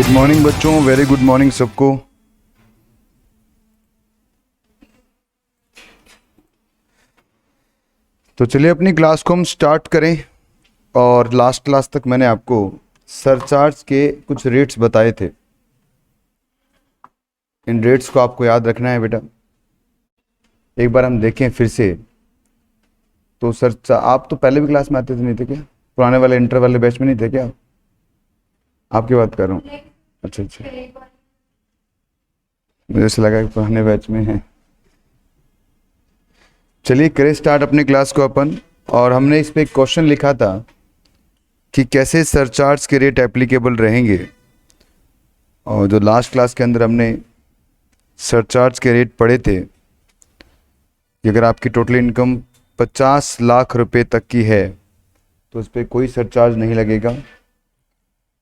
Morning बच्चों, very good morning सबको। तो चलिए अपनी क्लास को हम स्टार्ट करें। और लास्ट क्लास तक मैंने आपको सरचार्ज के कुछ रेट्स बताए थे। इन रेट्स को आपको याद रखना है बेटा। एक बार हम देखें फिर से। तो सर आप तो पहले भी क्लास में आते थे नहीं थे क्या? पुराने वाले इंटर वाले बैच में नहीं थे क्या? आपकी बात कर रहा हूँ। अच्छा अच्छा, मुझे ऐसा लगा कि पुराने बैच में हैं। चलिए करें स्टार्ट अपनी क्लास को अपन। और हमने इस पे एक क्वेश्चन लिखा था कि कैसे सरचार्ज के रेट एप्लीकेबल रहेंगे। और जो लास्ट क्लास के अंदर हमने सरचार्ज के रेट पढ़े थे कि अगर आपकी टोटल इनकम 50 लाख रुपए तक की है तो उस पर कोई सरचार्ज नहीं लगेगा।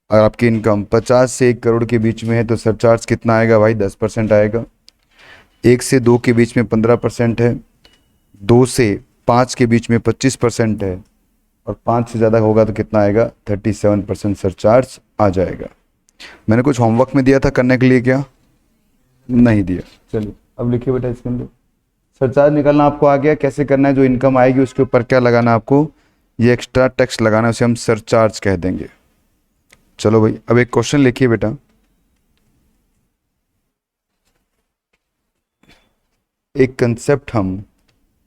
अगर आपकी इनकम 50 से 1 करोड़ के बीच में है तो सरचार्ज कितना आएगा भाई? 10% आएगा। 1 से 2 के बीच में 15% है। 2 से 5 के बीच में 25% है। और 5 से ज़्यादा होगा तो कितना आएगा? 37% सरचार्ज आ जाएगा। मैंने कुछ होमवर्क में दिया था करने के लिए, क्या नहीं दिया? चलिए अब लिखिए बेटा इसके अंदर। सरचार्ज निकालना आपको आ गया, कैसे करना है? जो इनकम आएगी उसके ऊपर क्या लगाना है आपको? ये एक्स्ट्रा टैक्स लगाना है, उसे हम सरचार्ज कह देंगे। चलो भाई अब एक क्वेश्चन लिखिए बेटा। एक कंसेप्ट हम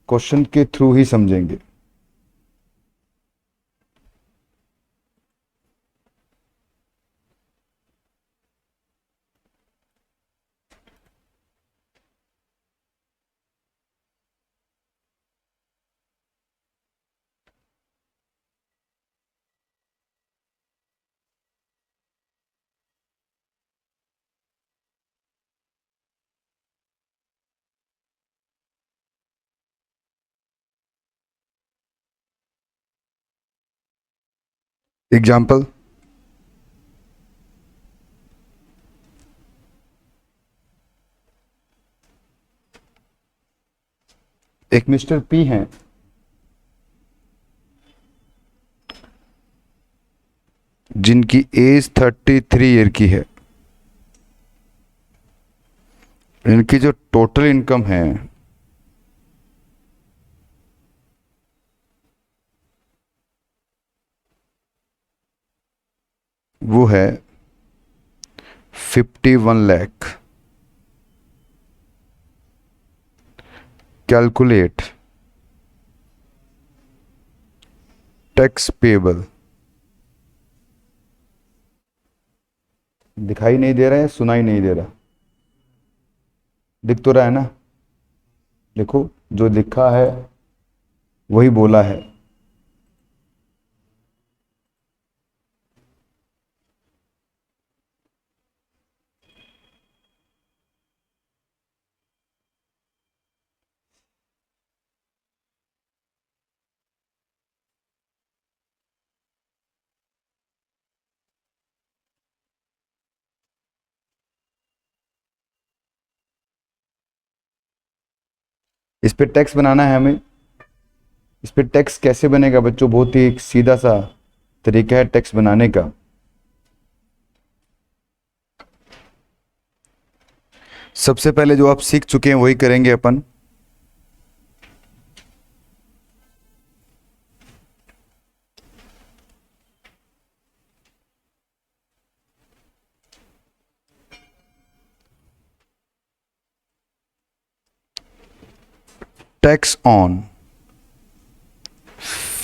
क्वेश्चन के थ्रू ही समझेंगे। एग्जाम्पल, एक मिस्टर पी हैं, जिनकी एज 33 ईयर की है। इनकी जो टोटल इनकम है वो है 51 लाख। Calculate tax payable. दिखाई नहीं दे रहा है, सुनाई नहीं दे रहा? दिख तो रहा है ना? देखो जो लिखा है वही बोला है। इस पे टैक्स बनाना है हमें। इस पे टैक्स कैसे बनेगा बच्चों? बहुत ही एक सीधा सा तरीका है टैक्स बनाने का। सबसे पहले जो आप सीख चुके हैं वही करेंगे अपन। Tax on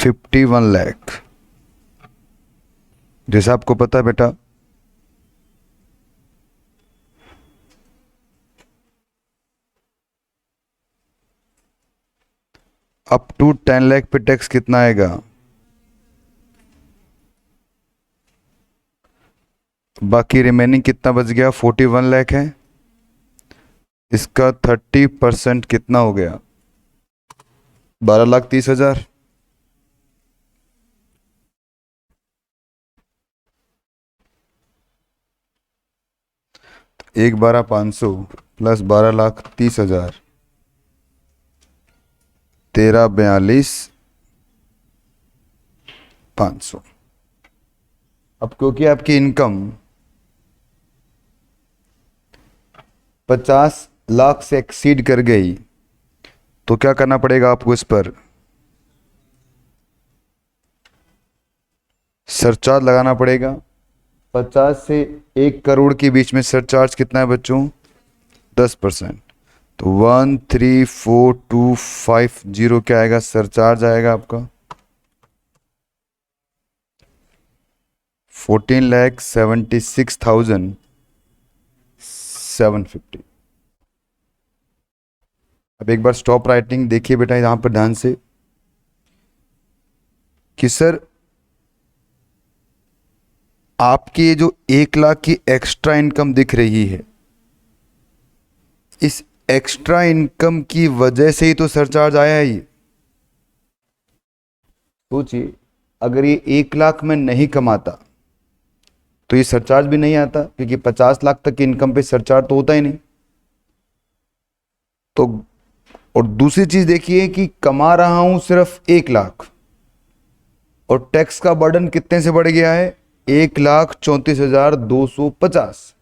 51 lakh. जैसा आपको पता है बेटा, अप टू 10 लाख पे टैक्स कितना आएगा? बाकी रिमेनिंग कितना बच गया? 41 लाख है। इसका 30% कितना हो गया? 12,30,000। एक 12,500 प्लस 12,30,000, 13,42,500। अब क्योंकि आपकी इनकम 50 लाख से एक्सीड कर गई तो क्या करना पड़ेगा आपको? इस पर सरचार्ज लगाना पड़ेगा। 50 से 1 करोड़ के बीच में सरचार्ज कितना है बच्चों? 10%। तो 134250 क्या आएगा? सरचार्ज आएगा आपका 14,76,750। अब एक बार स्टॉप राइटिंग देखिए बेटा यहां पर ध्यान से कि सर आपकी ये जो 1 लाख की एक्स्ट्रा इनकम दिख रही है, इस एक्स्ट्रा इनकम की वजह से ही तो सरचार्ज आया है। ये सोचिए, अगर ये 1 लाख में नहीं कमाता तो ये सरचार्ज भी नहीं आता, क्योंकि 50 लाख तक की इनकम पे सरचार्ज तो होता ही नहीं। तो और दूसरी चीज देखिए कि कमा रहा हूं सिर्फ 1 लाख और टैक्स का बर्डन कितने से बढ़ गया है? 1,34,250।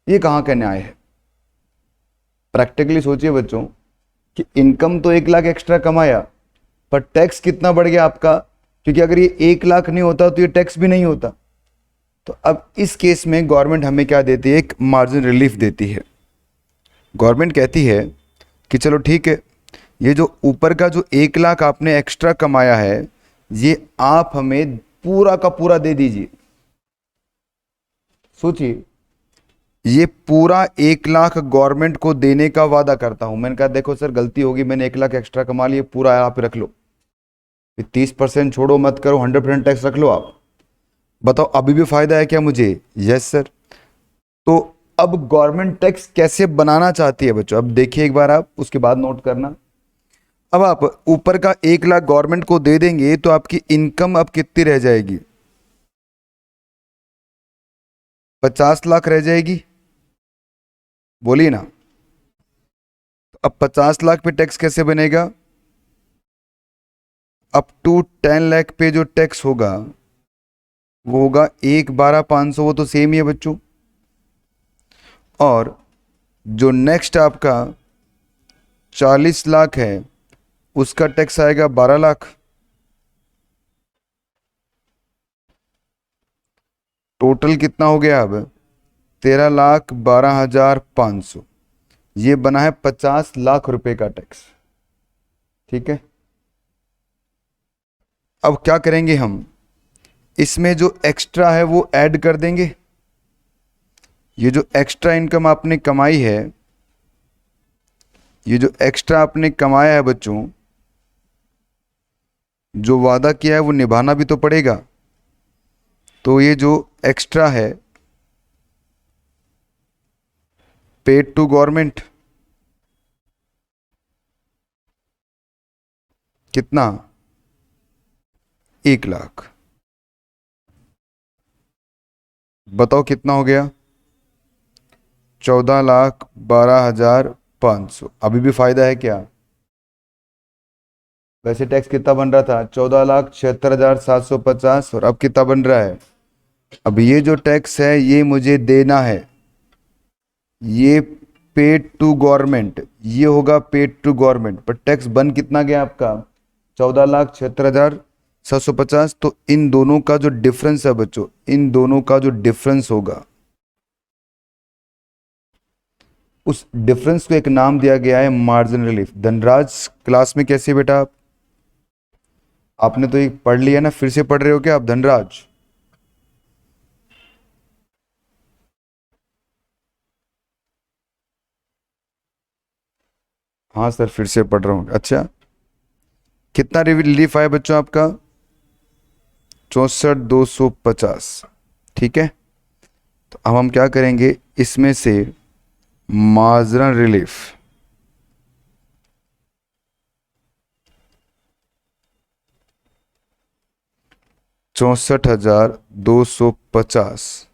ये कहां का न्याय है? प्रैक्टिकली सोचिए बच्चों कि इनकम तो 1 लाख एक्स्ट्रा कमाया, पर टैक्स कितना बढ़ गया आपका? क्योंकि अगर ये 1 लाख नहीं होता तो ये टैक्स भी नहीं होता। तो अब इस केस में गवर्नमेंट हमें क्या देती है? एक मार्जिन रिलीफ देती है। गवर्नमेंट कहती है कि चलो ठीक है, ये जो ऊपर का जो 1 लाख आपने एक्स्ट्रा कमाया है, ये आप हमें पूरा का पूरा दे दीजिए। सोचिए, ये पूरा 1 लाख गवर्नमेंट को देने का वादा करता हूं। मैंने कहा देखो सर गलती होगी, मैंने 1 लाख एक्स्ट्रा कमा लिया, पूरा आप रख लो, 30% छोड़ो मत करो, 100% टैक्स रख लो आप। बताओ अभी भी फायदा है क्या मुझे? Yes sir. तो अब गवर्नमेंट टैक्स कैसे बनाना चाहती है बच्चों? अब देखिए एक बार आप, उसके बाद नोट करना। अब आप ऊपर का 1 लाख गवर्नमेंट को दे देंगे तो आपकी इनकम अब कितनी रह जाएगी? 50 लाख रह जाएगी, बोलिए ना। अब 50 लाख पे टैक्स कैसे बनेगा? अप टू 10 लाख पे जो टैक्स होगा वो होगा 1,12,500, वो तो सेम ही है बच्चों। और जो नेक्स्ट आपका 40 लाख है उसका टैक्स आएगा 12 लाख। टोटल कितना हो गया अब? 13,12,500। ये बना है 50 लाख रुपए का टैक्स। ठीक है, अब क्या करेंगे हम? इसमें जो एक्स्ट्रा है वो ऐड कर देंगे। ये जो एक्स्ट्रा इनकम आपने कमाई है, ये जो एक्स्ट्रा आपने कमाया है बच्चों, जो वादा किया है वो निभाना भी तो पड़ेगा। तो ये जो एक्स्ट्रा है पेड टू गवर्नमेंट, कितना? 1 लाख। बताओ कितना हो गया? 14,12,500। अभी भी फायदा है क्या? वैसे टैक्स कितना बन रहा था? 14,76,750, और अब कितना बन रहा है? अब ये जो टैक्स है ये मुझे देना है, ये पेड टू गवर्नमेंट, ये होगा पेड टू गवर्नमेंट। पर टैक्स बन कितना गया आपका? 14,76,750। तो इन दोनों का जो डिफरेंस है बच्चों, इन दोनों का जो डिफरेंस होगा, उस डिफरेंस को एक नाम दिया गया है मार्जिन रिलीफ। धनराज क्लास में कैसे बेटा आप? आपने तो एक पढ़ लिया ना, फिर से पढ़ रहे हो क्या आप धनराज? हाँ सर फिर से पढ़ रहा हूँ। अच्छा, कितना रिलीफ आया बच्चों आपका? 64,250। ठीक है, तो अब हम क्या करेंगे, इसमें से मार्जिनल रिलीफ 64,250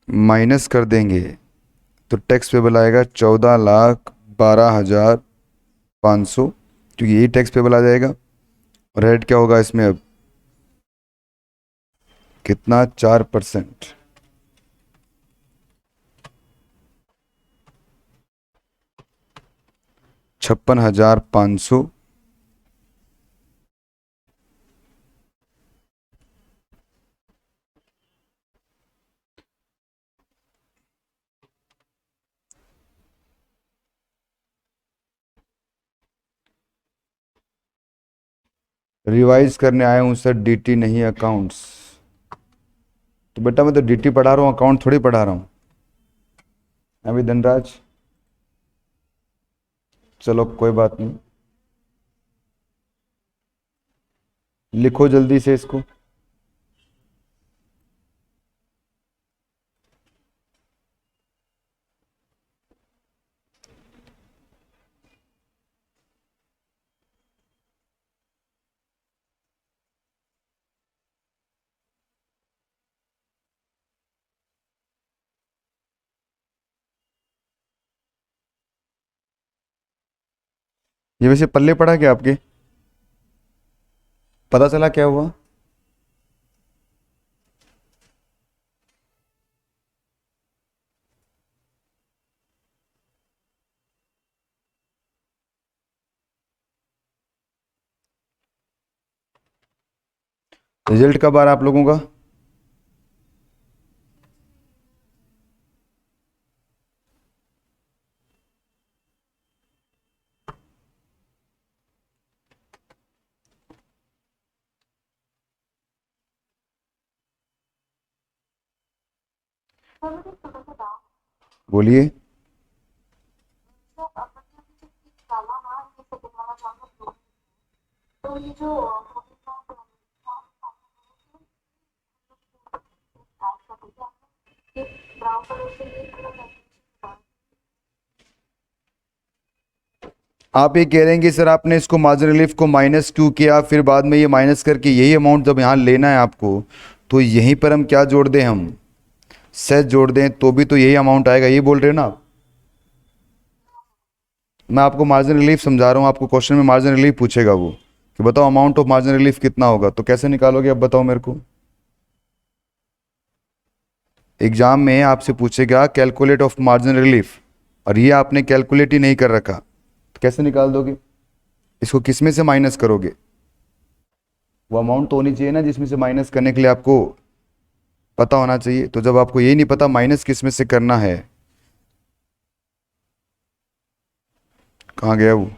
माइनस कर देंगे तो टैक्स पेबल आएगा 14,12,500, क्योंकि यही टैक्स पेबल आ जाएगा। और रेट क्या होगा इसमें अब? कितना? 4%। 56,500 रिवाइज करने आया हूँ सर, डीटी नहीं अकाउंट्स। तो बेटा मैं तो डीटी पढ़ा रहा हूँ, अकाउंट थोड़ी पढ़ा रहा हूँ। अभी धनराज, चलो कोई बात नहीं, लिखो जल्दी से इसको। ये वैसे पल्ले पड़ा क्या आपके? पता चला क्या हुआ? रिजल्ट कब आ रहा आप लोगों का? बोलिए। आप ये कह रहे हैं कि सर आपने इसको मार्जिन रिलीफ को माइनस क्यों किया, फिर बाद में ये माइनस करके यही अमाउंट जब यहाँ लेना है आपको, तो यहीं पर हम क्या जोड़ दें, हम सेस जोड़ दें तो भी तो यही अमाउंट आएगा, ये बोल रहे हो ना आप? मैं आपको मार्जिन रिलीफ समझा रहा हूँ, आपको क्वेश्चन में मार्जिन रिलीफ पूछेगा वो कि बताओ अमाउंट ऑफ मार्जिन रिलीफ कितना होगा, तो कैसे निकालोगे अब बताओ मेरे को। एग्जाम में आपसे पूछेगा कैलकुलेट ऑफ मार्जिन रिलीफ, और ये आपने कैलकुलेट ही नहीं कर रखा, तो कैसे निकाल दोगे? इसको किस में से माइनस करोगे? वो अमाउंट तो होनी चाहिए ना जिसमें से माइनस करने के लिए आपको पता होना चाहिए। तो जब आपको ये नहीं पता माइनस किस में से करना है, कहाँ गया वो?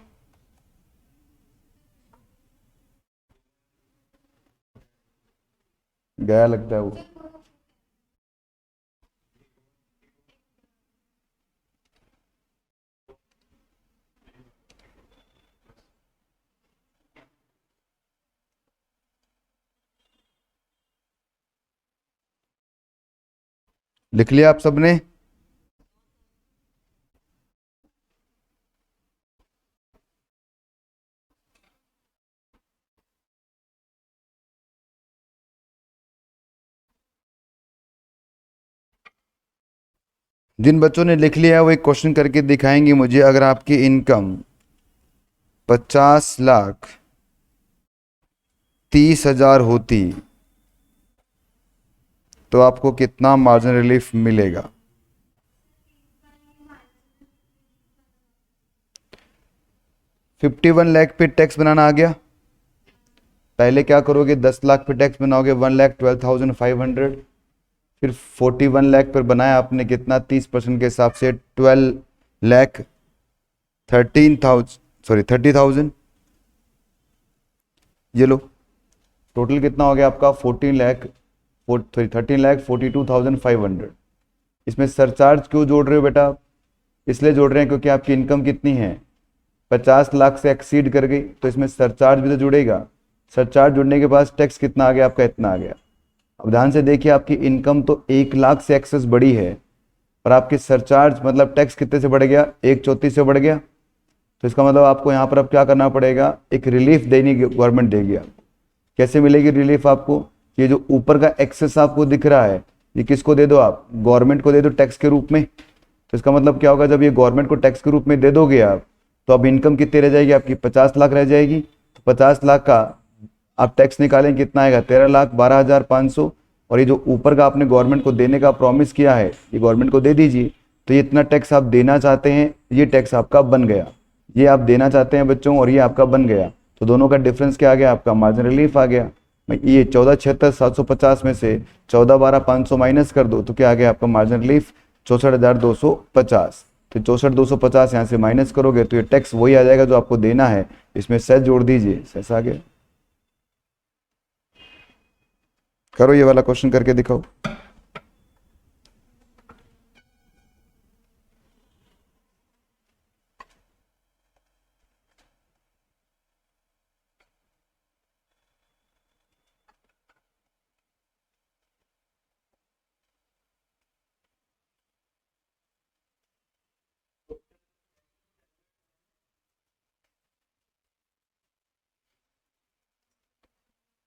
गया लगता है वो। लिख लिया आप सबने? जिन बच्चों ने लिख लिया है वो एक क्वेश्चन करके दिखाएंगे मुझे। अगर आपकी इनकम 50,30,000 होती तो आपको कितना मार्जिन रिलीफ मिलेगा? 51 लाख पे टैक्स बनाना आ गया। पहले क्या करोगे, 10 लाख पे टैक्स बनाओगे, 1,12,500। फिर 41 लाख पर बनाया आपने कितना, 30% के हिसाब से 30,000। ये लो, टोटल कितना हो गया आपका, 13,42,500। इसमें सरचार्ज क्यों जोड़ रहे हो बेटा? इसलिए जोड़ रहे हैं क्योंकि आपकी इनकम कितनी है, 50 लाख से एक्सीड कर गई, तो इसमें सरचार्ज भी तो जुड़ेगा। सरचार्ज जुड़ने के बाद टैक्स कितना आ गया आपका, इतना आ गया। अब ध्यान से देखिए, आपकी इनकम तो 1 लाख से एक्सेस बढ़ी है, और आपकी सरचार्ज मतलब टैक्स कितने से बढ़ गया, 1/34 से बढ़ गया। तो इसका मतलब आपको यहाँ पर अब क्या करना पड़ेगा, एक रिलीफ देनी गवर्नमेंट देगी। आप कैसे मिलेगी रिलीफ आपको? ये जो ऊपर का एक्सेस आपको दिख रहा है, ये किसको दे दो आप, गवर्नमेंट को दे दो टैक्स के रूप में। तो इसका मतलब क्या होगा, जब ये गवर्नमेंट को टैक्स के रूप में दे दोगे आप, तो अब इनकम कितनी रह जाएगी आपकी, 50 लाख रह जाएगी। तो 50 लाख का आप टैक्स निकालें, कितना आएगा, 13,12,500। और ये जो ऊपर का आपने गवर्नमेंट को देने का प्रॉमिस किया है, ये गवर्नमेंट को दे दीजिए। तो ये इतना टैक्स आप देना चाहते हैं, ये टैक्स आपका बन गया। ये आप देना चाहते हैं बच्चों और ये आपका बन गया, तो दोनों का डिफरेंस क्या आ गया, आपका मार्जिन रिलीफ आ गया। ये 14,76,750 में से 14,12,500 माइनस कर दो तो क्या आ गया आपका मार्जिन रिलीफ 64,250। तो 64,250 यहाँ से माइनस करोगे तो ये टैक्स वही आ जाएगा जो आपको देना है, इसमें सेस जोड़ दीजिए, सेस आ गया। करो ये वाला क्वेश्चन करके दिखाओ।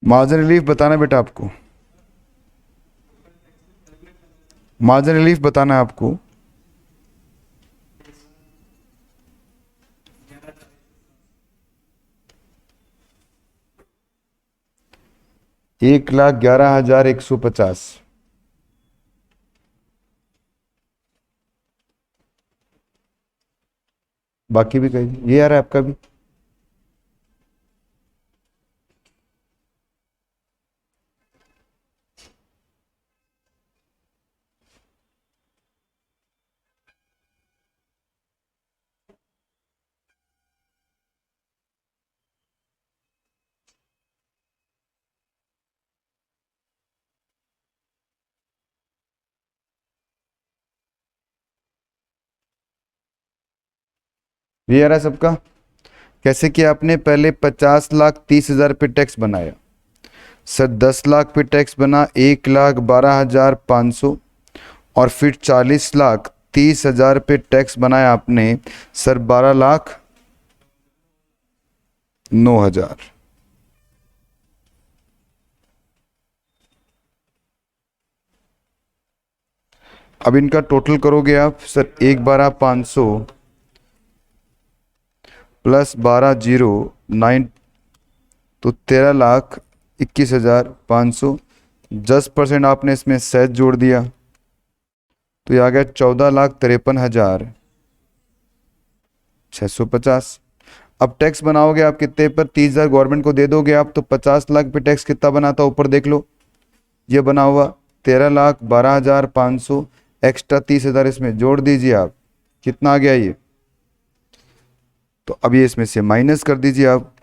मार्जिन रिलीफ बताना बेटा आपको, मार्जिन रिलीफ बताना है आपको। $1,11,150। बाकी भी कहिए, ये आ रहा है आपका भी। ये आ रहा है सबका। कैसे किया आपने, पहले 50,30,000 पे टैक्स बनाया सर, 10 लाख पे टैक्स बना 1,12,500, और फिर 40,30,000 पे टैक्स बनाया आपने सर 12,09,000। अब इनका टोटल करोगे आप सर, 1,12,500 प्लस 12,09, तो 13,21,500। 10% आपने इसमें सेस जोड़ दिया तो ये आ गया 14,53,650। अब टैक्स बनाओगे आप कितने पर, 30,000 गवर्नमेंट को दे दोगे आप, तो 50 लाख पे टैक्स कितना बनाता ऊपर देख लो, ये बना हुआ 13,12,500, एक्स्ट्रा 30,000 इसमें जोड़ दीजिए आप, कितना आ गया ये, तो अब ये इसमें से माइनस कर दीजिए आप,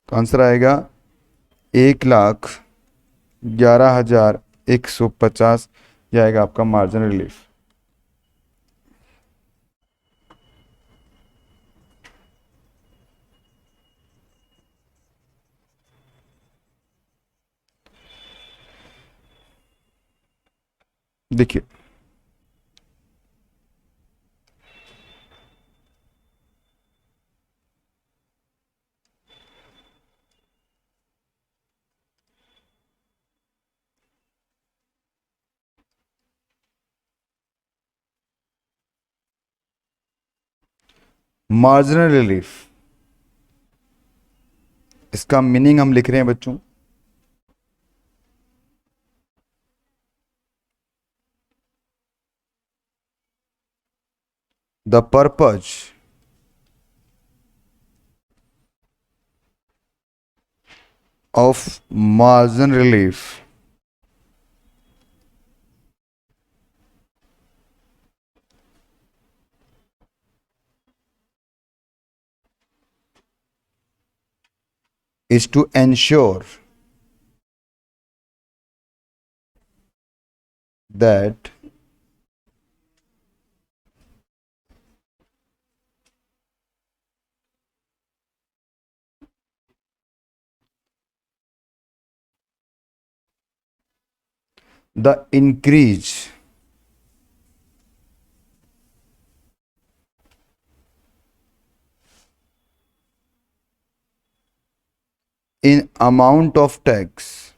तो आंसर आएगा 1,11,150। ये आएगा आपका मार्जिन रिलीफ। देखिए मार्जिनल रिलीफ, इसका मीनिंग हम लिख रहे हैं बच्चों, the purpose of margin relief is to ensure that the increase in amount of tax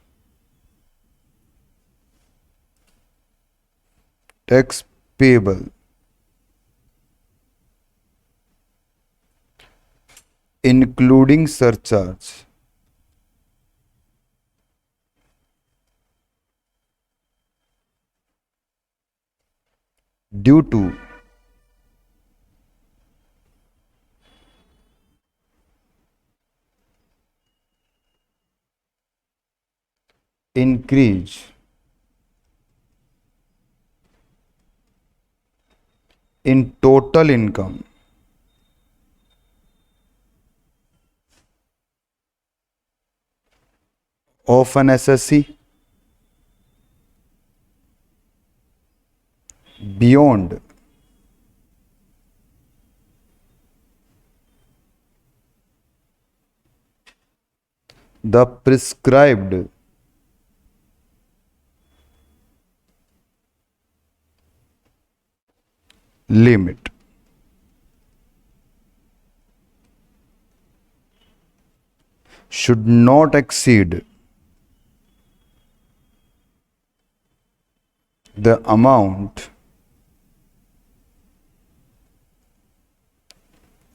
payable, including surcharge, due to increase in total income of an SSC beyond the prescribed limit. Should not exceed the amount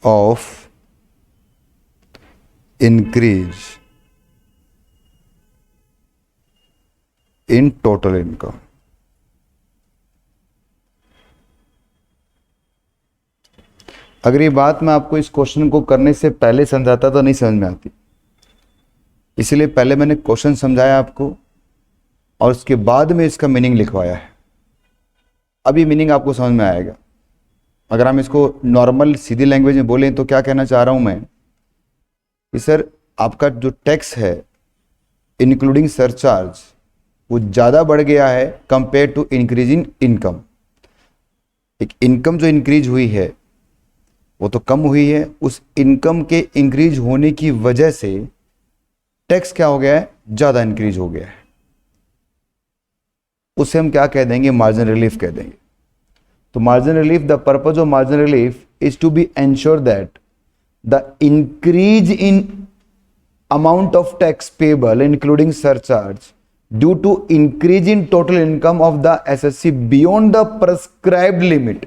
of increase in total income. अगर ये बात मैं आपको इस question को करने से पहले समझाता तो नहीं समझ में आती, इसलिए पहले मैंने क्वेश्चन समझाया आपको और उसके बाद में इसका मीनिंग लिखवाया है। अभी मीनिंग आपको समझ में आएगा। अगर हम इसको नॉर्मल सीधी लैंग्वेज में बोलें तो क्या कहना चाह रहा हूं मैं कि सर आपका जो टैक्स है इंक्लूडिंग सरचार्ज वो ज़्यादा बढ़ गया है compare to increase in income. एक इनकम जो इंक्रीज हुई है वो तो कम हुई है, उस इनकम के इंक्रीज होने की वजह से टैक्स क्या हो गया है, ज़्यादा इंक्रीज हो गया है। उसे हम क्या कह देंगे, मार्जिन रिलीफ कह देंगे। तो margin relief, the purpose of margin relief is to be ensure that the increase in amount of tax payable including surcharge due to increase in total income of the SSC beyond the prescribed limit।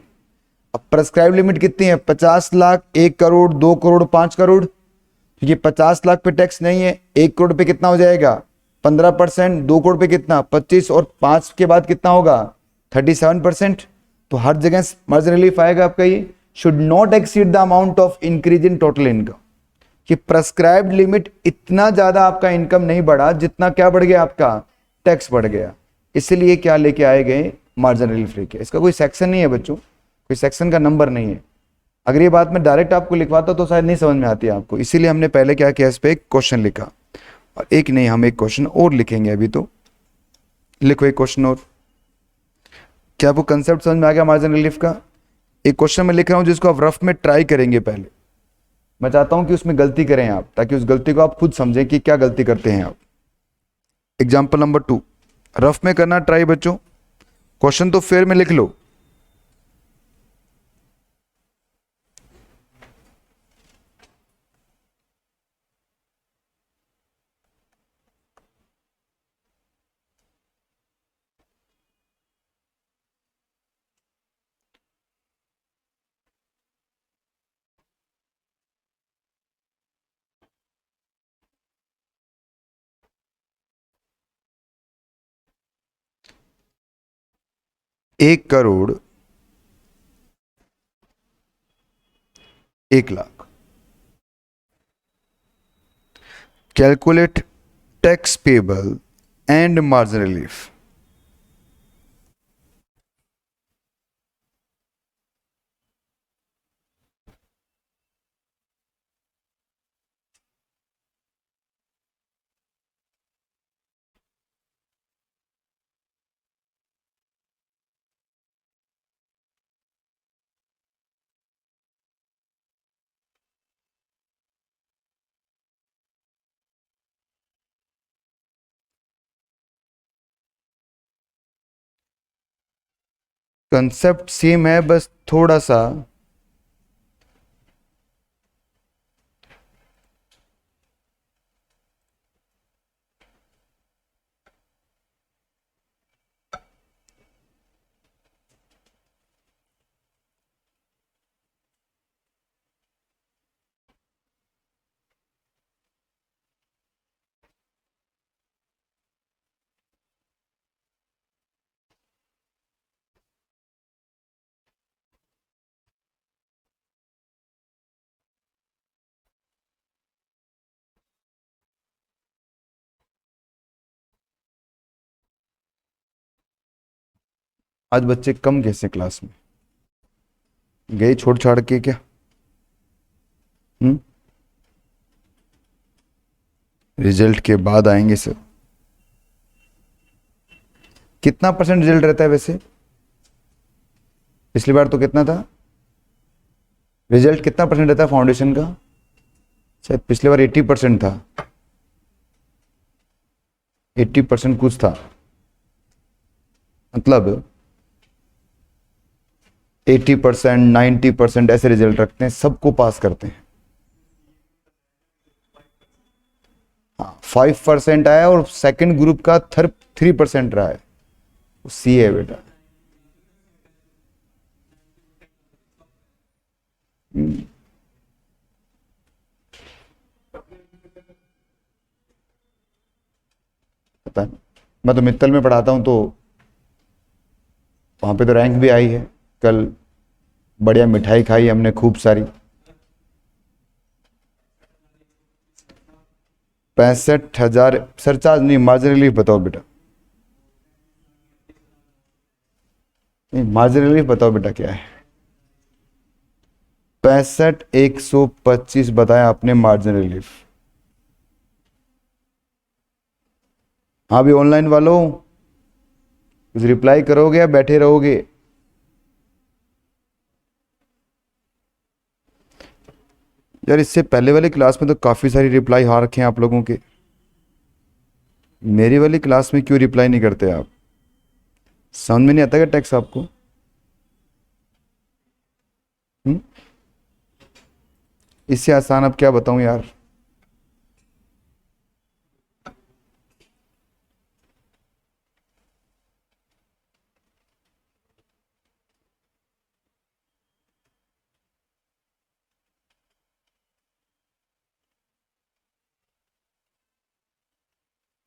अब prescribed limit कितनी है, 50 लाख, 1 करोड़, 2 करोड़, 5 करोड़। क्योंकि 50 लाख पे tax नहीं है, 1 करोड़ पे कितना हो जाएगा 15%, 2 करोड़ पे कितना 25 और 5 के बाद कितना होगा 37%। तो हर जगह मार्जिन रिलीफ आएगा आपका। ये should not exceed the amount of increase in total income, कि प्रेस्क्राइब्ड लिमिट इतना ज्यादा आपका इनकम नहीं बढ़ा जितना क्या बढ़ गया, आपका टैक्स बढ़ गया। इसलिए क्या लेके आए गए, मार्जिन रिलीफ लेके। इसका कोई सेक्शन नहीं है बच्चों, कोई सेक्शन का नंबर नहीं है। अगर ये बात मैं डायरेक्ट आपको लिखवाता तो शायद नहीं समझ में आती आपको, इसीलिए हमने पहले क्या किया, इस पे एक क्वेश्चन लिखा। और एक नहीं, हम एक क्वेश्चन और लिखेंगे अभी। तो लिखो एक क्वेश्चन और। क्या आपको कंसेप्ट समझ में आ गया मार्जिन रिलीफ का? एक क्वेश्चन मैं लिख रहा हूं जिसको आप रफ में ट्राई करेंगे। पहले मैं चाहता हूं कि उसमें गलती करें आप, ताकि उस गलती को आप खुद समझें कि क्या गलती करते हैं आप। एग्जाम्पल नंबर 2 रफ में करना ट्राई बच्चों, क्वेश्चन तो फेयर में लिख लो। एक crore 1 lakh, calculate tax payable and margin relief. Concept same है, बस थोड़ा सा आज बच्चे कम कैसे क्लास में गए, छोड़ छाड़ के क्या? रिजल्ट के बाद आएंगे सर। कितना परसेंट रिजल्ट रहता है वैसे? पिछली बार तो कितना था रिजल्ट, कितना परसेंट रहता है फाउंडेशन का? शायद पिछली बार 80% था, 80% कुछ था, मतलब 80%, 90% ऐसे रिजल्ट रखते हैं, सबको पास करते हैं। हाँ, 5% आया और सेकंड ग्रुप का 3% रहा है, सी है बेटा। पता नहीं, मैं तो मित्तल में पढ़ाता हूं, तो वहां पे तो रैंक भी आई है। कल बढ़िया मिठाई खाई हमने खूब सारी। 65,000 सरचार्ज नहीं, मार्जिन रिलीफ बताओ बेटा। नहीं, मार्जिन रिलीफ बताओ बेटा क्या है? 65,125 बताया आपने मार्जिन रिलीफ। हाँ भी ऑनलाइन वालों, कुछ रिप्लाई करोगे या बैठे रहोगे? यार इससे पहले वाली क्लास में तो काफी सारी रिप्लाई आ रखे हैं आप लोगों के, मेरी वाली क्लास में क्यों रिप्लाई नहीं करते आप? समझ में नहीं आता क्या टेक्स्ट आपको? हम्म? इससे आसान अब क्या बताऊं यार।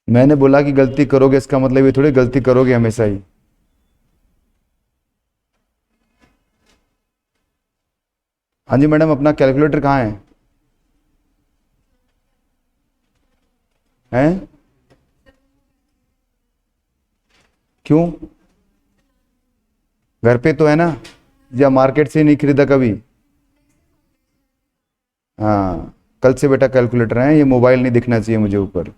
मैंने बोला कि गलती करोगे, इसका मतलब ये थोड़ी गलती करोगे हमेशा ही। हाँ जी मैडम, अपना कैलकुलेटर कहाँ है? हैं? क्यों? घर पे तो है ना, या मार्केट से ही नहीं खरीदा कभी? हाँ, कल से बेटा कैलकुलेटर है, ये मोबाइल नहीं दिखना चाहिए मुझे ऊपर।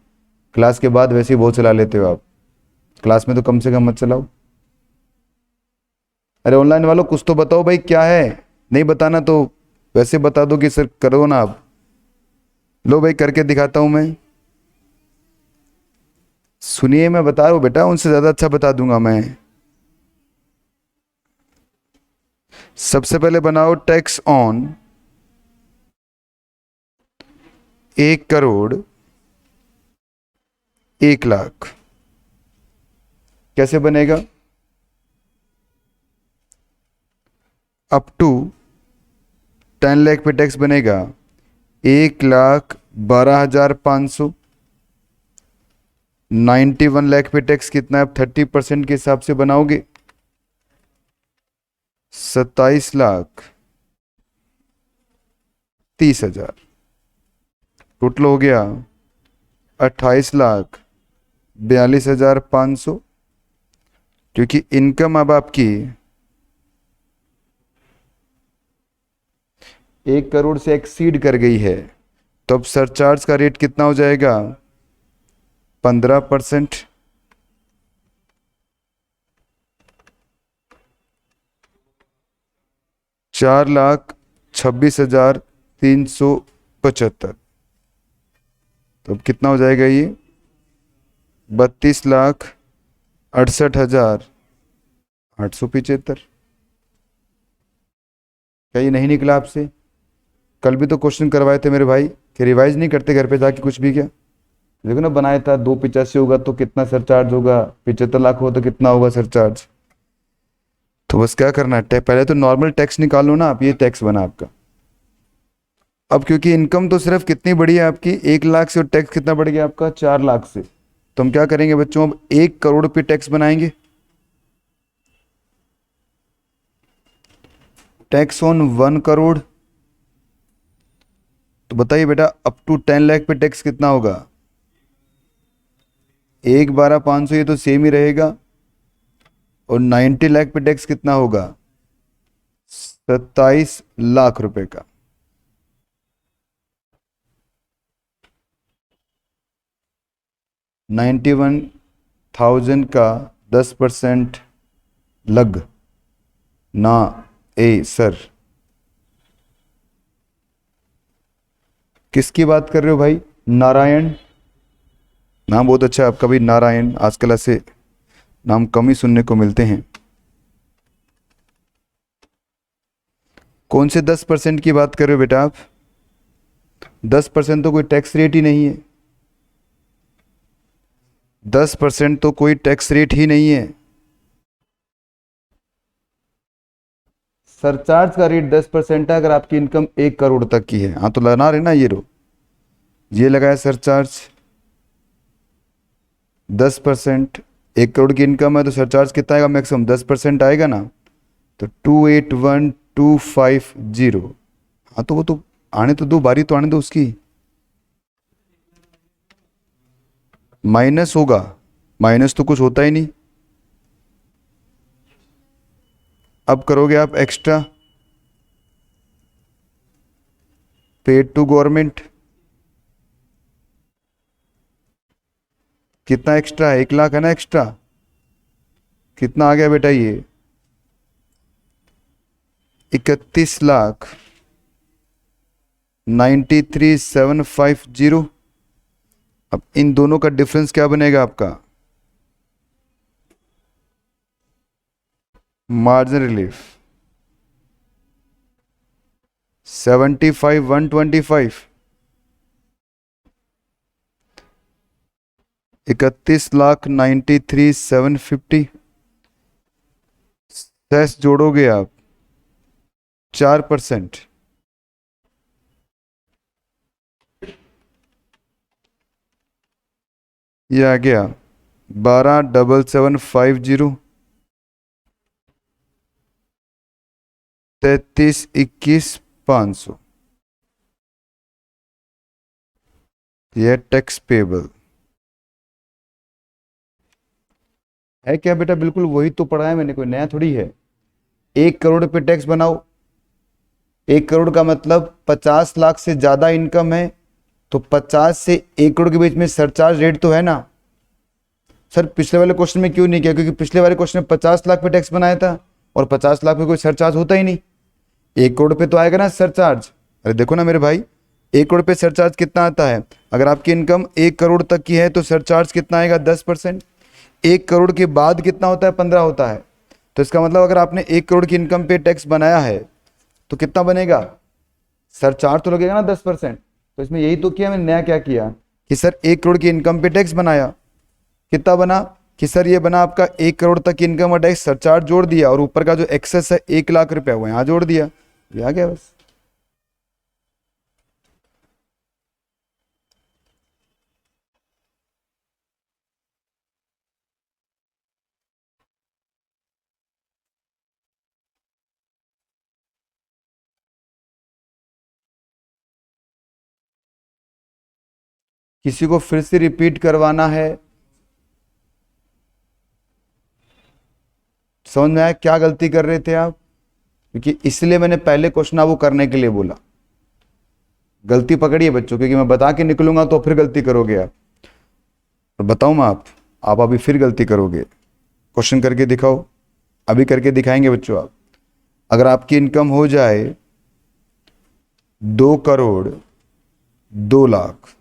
क्लास के बाद वैसे ही बहुत चला लेते हो आप, क्लास में तो कम से कम मत चलाओ। अरे ऑनलाइन वालों कुछ तो बताओ भाई, क्या है? नहीं बताना तो वैसे बता दो कि सर करो ना आप। लो भाई करके दिखाता हूं मैं। सुनिए, मैं बता रहा हूं बेटा, उनसे ज्यादा अच्छा बता दूंगा मैं। सबसे पहले बनाओ टैक्स ऑन 1 करोड़ 1 लाख। कैसे बनेगा? अप टू 10 लाख पे टैक्स बनेगा 1,12,500। 91 लाख पे टैक्स कितना है? अब 30% के हिसाब से बनाओगे 27,30,000। टोटल हो गया 28,42,500। क्योंकि इनकम अब आपकी 1 करोड़ से एक्सीड कर गई है, तो अब सरचार्ज का रेट कितना हो जाएगा? 15%। 4,26,375। तो अब कितना हो जाएगा ये? 32,68,875। क्या ये नहीं निकला आपसे? कल भी तो क्वेश्चन करवाए थे मेरे भाई, कि रिवाइज नहीं करते घर पे जाके कुछ भी क्या? देखो ना, बनाया था 2,85 होगा तो कितना सरचार्ज होगा, 75 लाख हो तो कितना होगा सरचार्ज। तो बस क्या करना है, पहले तो नॉर्मल टैक्स निकालो ना आप, ये टैक्स बना आपका। अब क्योंकि इनकम तो सिर्फ कितनी बढ़ी है आपकी, 1 लाख से, और टैक्स कितना बढ़ गया आपका? 4 लाख से। तो हम क्या करेंगे बच्चों, अब 1 करोड़ पे टैक्स बनाएंगे। Tax on 1 crore. तो बताइए बेटा, अप टू 10 लाख पे टैक्स कितना होगा? 1,12,500, ये तो सेम ही रहेगा। और 90 लाख पे टैक्स कितना होगा? 27 लाख रुपए का। 91,000 का 10% लग ना। ए सर, किसकी बात कर रहे हो भाई? नारायण, नाम बहुत अच्छा है आपका भाई, नारायण। आजकल ऐसे नाम कम ही सुनने को मिलते हैं। कौन से 10% की बात कर रहे हो बेटा आप? 10% तो कोई टैक्स रेट ही नहीं है। 10% तो कोई टैक्स रेट ही नहीं है। सरचार्ज का रेट 10% है अगर आपकी इनकम 1 करोड़ तक की है। हाँ तो लगा रहे ना, ये रो, ये लगाया सरचार्ज 10%। 1 करोड़ की इनकम है तो सरचार्ज कितना आएगा? मैक्सिमम 10% आएगा ना, तो 281250। हाँ तो वो तो आने तो दो, बारी तो आने दो उसकी। माइनस होगा, माइनस तो कुछ होता ही नहीं। अब करोगे आप एक्स्ट्रा पेड टू गवर्नमेंट। कितना एक्स्ट्रा है? 1 लाख है ना एक्स्ट्रा। कितना आ गया बेटा ये? 31,93,750। अब इन दोनों का डिफरेंस क्या बनेगा आपका? Margin relief 75,125। 31,93,750। सेस जोड़ोगे आप 4%। ये आ गया 12,7750। 33,21,500। यह टैक्स पेबल है क्या बेटा? बिल्कुल वही तो पढ़ा है मैंने, कोई नया थोड़ी है। 1 करोड़ पे टैक्स बनाओ। 1 करोड़ का मतलब 50 लाख से ज्यादा इनकम है, तो 50 से 1 करोड़ के बीच में सरचार्ज रेट तो है ना। सर पिछले वाले क्वेश्चन में क्यों नहीं किया? क्योंकि पिछले वाले क्वेश्चन में 50 लाख पे टैक्स बनाया था और 50 लाख पे कोई सरचार्ज होता ही नहीं। 1 करोड़ पे तो आएगा ना सरचार्ज। अरे देखो ना मेरे भाई, 1 करोड़ पे सरचार्ज कितना आता है? अगर आपकी इनकम 1 करोड़ तक की है तो सरचार्ज कितना आएगा? 10%। 1 करोड़ के बाद कितना होता है? 15 होता है। तो इसका मतलब अगर आपने 1 करोड़ की इनकम पे टैक्स बनाया है तो कितना बनेगा? सरचार्ज तो लगेगा ना 10%। तो इसमें यही तो किया मैंने, नया क्या किया कि सर 1 करोड़ की इनकम पे टैक्स बनाया। कितना बना कि सर ये बना आपका 1 करोड़ तक की इनकम और टैक्स सरचार्ज जोड़ दिया, और ऊपर का जो एक्सेस है 1 लाख रुपया वो यहाँ जोड़ दिया। ये आ गया बस। किसी को फिर से रिपीट करवाना है? समझ में आया क्या गलती कर रहे थे आप? क्योंकि इसलिए मैंने पहले क्वेश्चन आपको करने के लिए बोला। गलती पकड़िए बच्चों, क्योंकि मैं बता के निकलूंगा तो फिर गलती करोगे आप। और बताऊं मैं आप अभी फिर गलती करोगे। क्वेश्चन करके दिखाओ। अभी करके दिखाएंगे बच्चों आप। अगर आपकी इनकम हो जाए 2 करोड़ 2 लाख,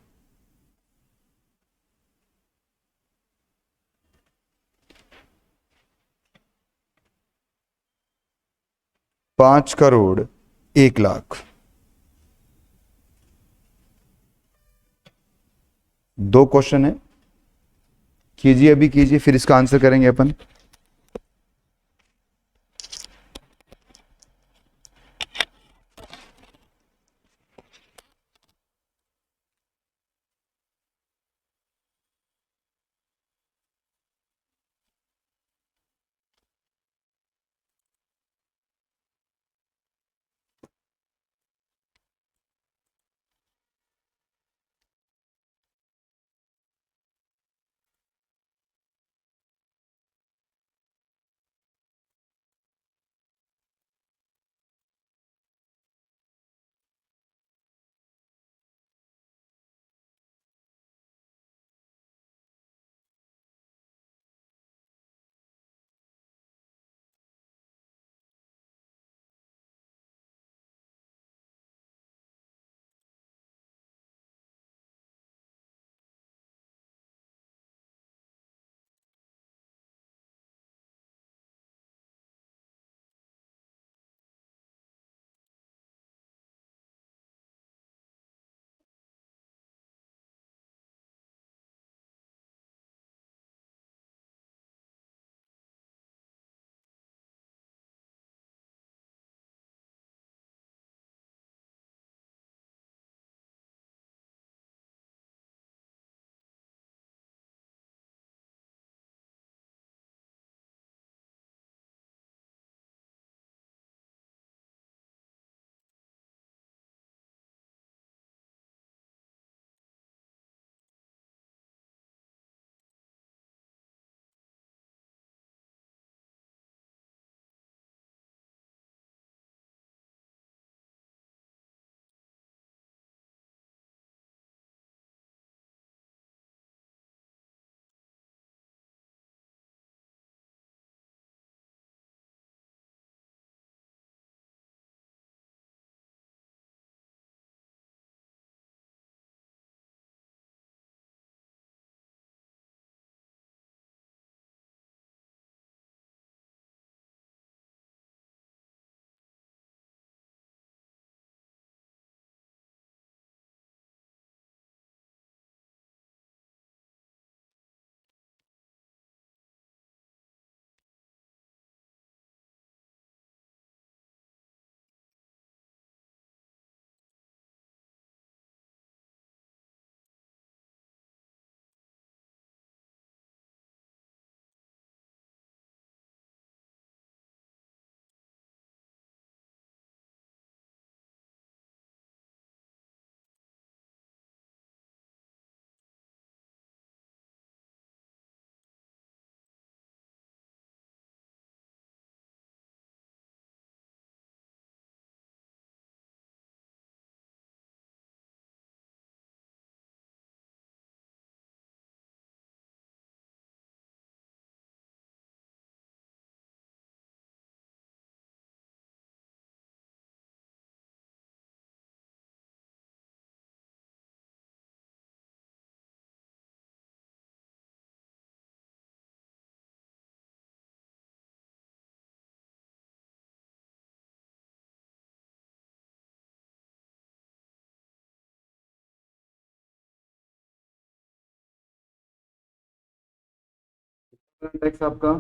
5 करोड़ 1 लाख, दो क्वेश्चन है। कीजिए, अभी कीजिए, फिर इसका आंसर करेंगे अपन। टैक्स आपका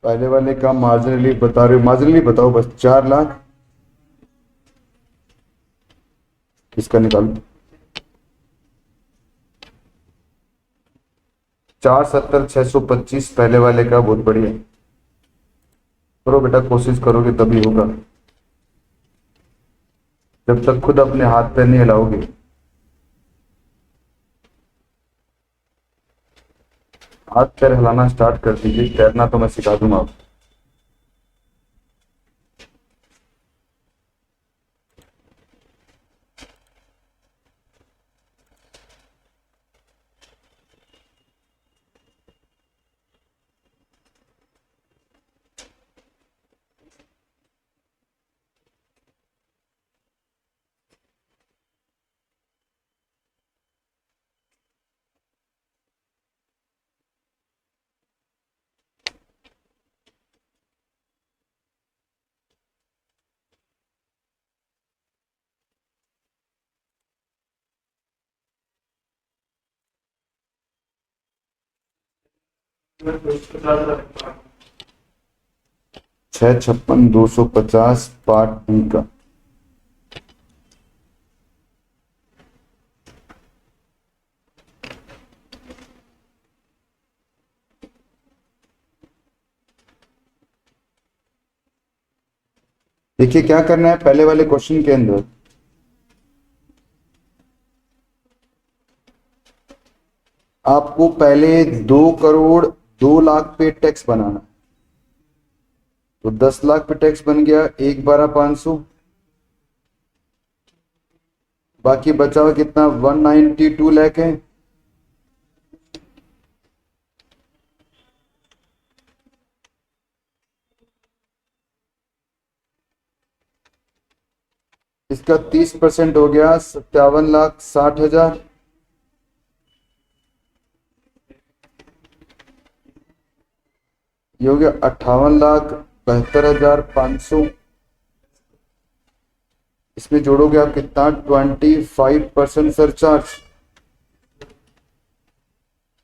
पहले वाले का मार्जिनली बता रहे हो, मार्जिनली बताओ बस। 4 लाख इसका निकालो। 470,625 पहले वाले का, बहुत बढ़िया। करो बेटा, कोशिश करोगे तभी होगा। जब तक खुद अपने हाथ पैर नहीं हिलाओगे। हाथ पैर हिलाना स्टार्ट कर दीजिए, तैरना तो मैं सिखा दूंगा आपको। छः छप्पन 250 पार्ट बी का। देखिए क्या करना है पहले वाले क्वेश्चन के अंदर। आपको पहले 2 करोड़ 2 लाख पे टैक्स बनाना है। तो 10 लाख पे टैक्स बन गया 1,12,500। बाकी बचा हुआ कितना, 192 लाख है। इसका 30% हो गया 57,60,000। ये हो गया 58,72,500। इसमें जोड़ोगे आप कितना, 25% सरचार्ज।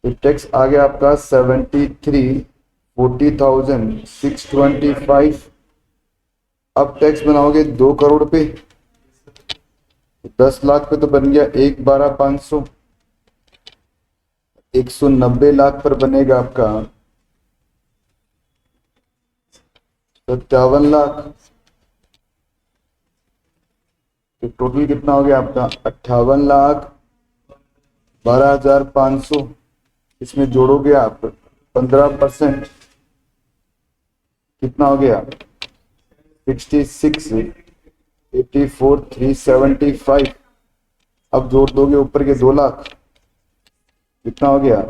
तो टैक्स आ गया आपका 73,40,625। अब टैक्स बनाओगे 2 करोड़ पे। 10 लाख पे तो बन गया 1,12,500। 190 लाख पर बनेगा आपका 57 लाख। तो टोटल कितना हो गया आपका, 58,12,500। इसमें जोड़ोगे आप 15%, कितना हो गया, 66,84,375। अब जोड़ दोगे ऊपर के 2 लाख, कितना हो गया,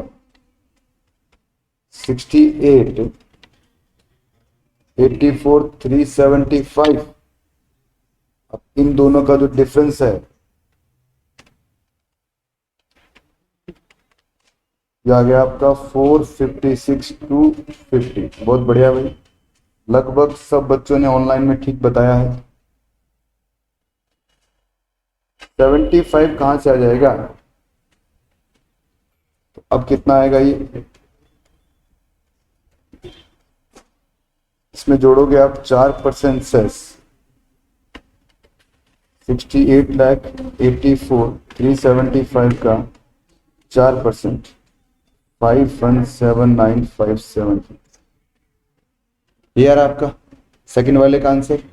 68,84,375। अब इन दोनों का जो डिफरेंस है, ये आ गया आपका 456,250। बहुत बढ़िया भाई, लगभग सब बच्चों ने ऑनलाइन में ठीक बताया है। 75 कहां से आ जाएगा, तो अब कितना आएगा ये, इसमें जोड़ोगे आप 4% सेस। 68,84,375 का 4%, 517957। ये यार आपका सेकंड वाले का आंसर।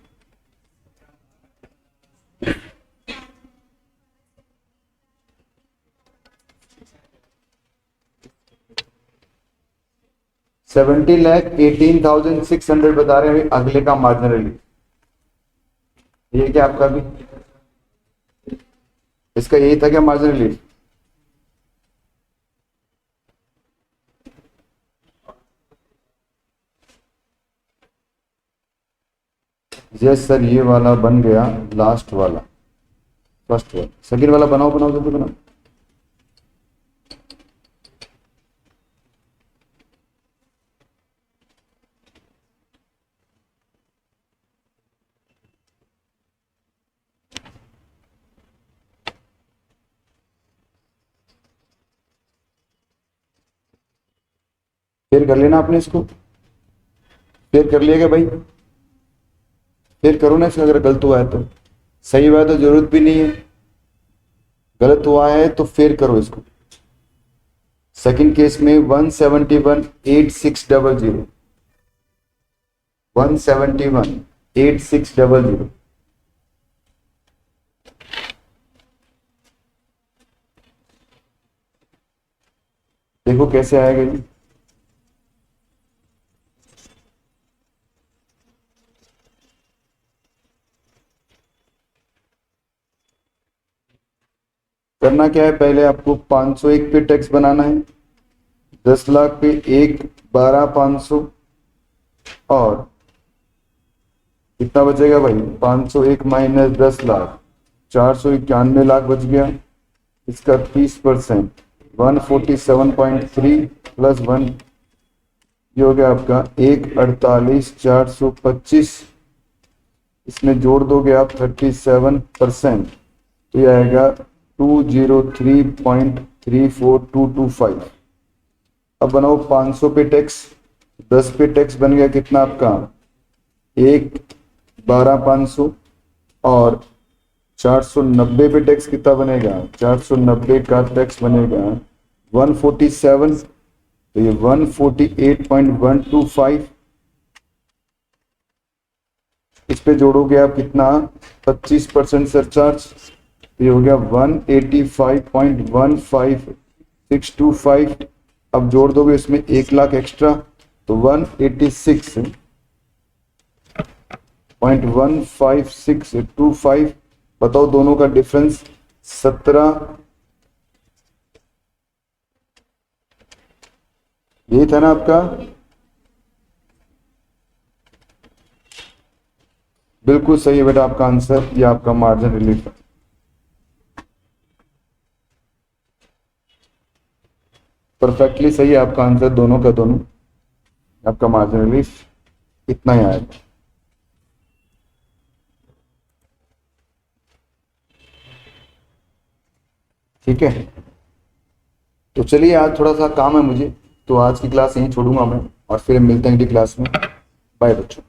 $70,18,600 बता रहे हैं अगले का मार्जिनल रिलीफ। ये क्या आपका भी, इसका यही था क्या मार्जिनल रिलीफ। यस सर, ये वाला बन गया लास्ट वाला, फर्स्ट वाला। सेकंड वाला बनाओ बनाओ जल्दी बनाओ। फिर कर लेना आपने इसको, फिर कर लिया क्या भाई? फिर करो ना इसका, अगर गलत हुआ है तो। सही हुआ है तो जरूरत भी नहीं है, गलत हुआ है तो फिर करो इसको। सेकंड केस में 171,8600, 171,8600। देखो कैसे आएगा ये। करना क्या है, पहले आपको 501 पे टैक्स बनाना है, 10 लाख पे 1,12,500, और कितना बचेगा भाई? 501 माइनस 10 लाख, 491 लाख बच गया। इसका 30% 147.3 प्लस 1, ये हो गया आपका 1,48,425। इसमें जोड़ दोगे आप 37%, तो ये आएगा 203.34225। अब बनाओ 500 पे टैक्स, 10 पे टैक्स बन गया कितना आपका? 1,12,500, और 490 पे टैक्स कितना बनेगा? 490 का टैक्स बनेगा 147, तो ये 148.125। इस पे जोड़ोगे आप कितना? 25% सरचार्ज, तो ये हो गया 185.15625। अब जोड़ दोगे इसमें 1 लाख एक्स्ट्रा, तो 186.15625। बताओ दोनों का डिफरेंस 17, यही था ना आपका? बिल्कुल सही है बेटा आपका आंसर, ये आपका मार्जिन रिलीफ है। परफेक्टली सही है आपका आंसर, दोनों का दोनों। आपका मार्जिन रिलीफ इतना ही आएगा। ठीक है, तो चलिए आज थोड़ा सा काम है मुझे, तो आज की क्लास यहीं छोड़ूंगा मैं, और फिर मिलते हैं अगली क्लास में। बाय बच्चों।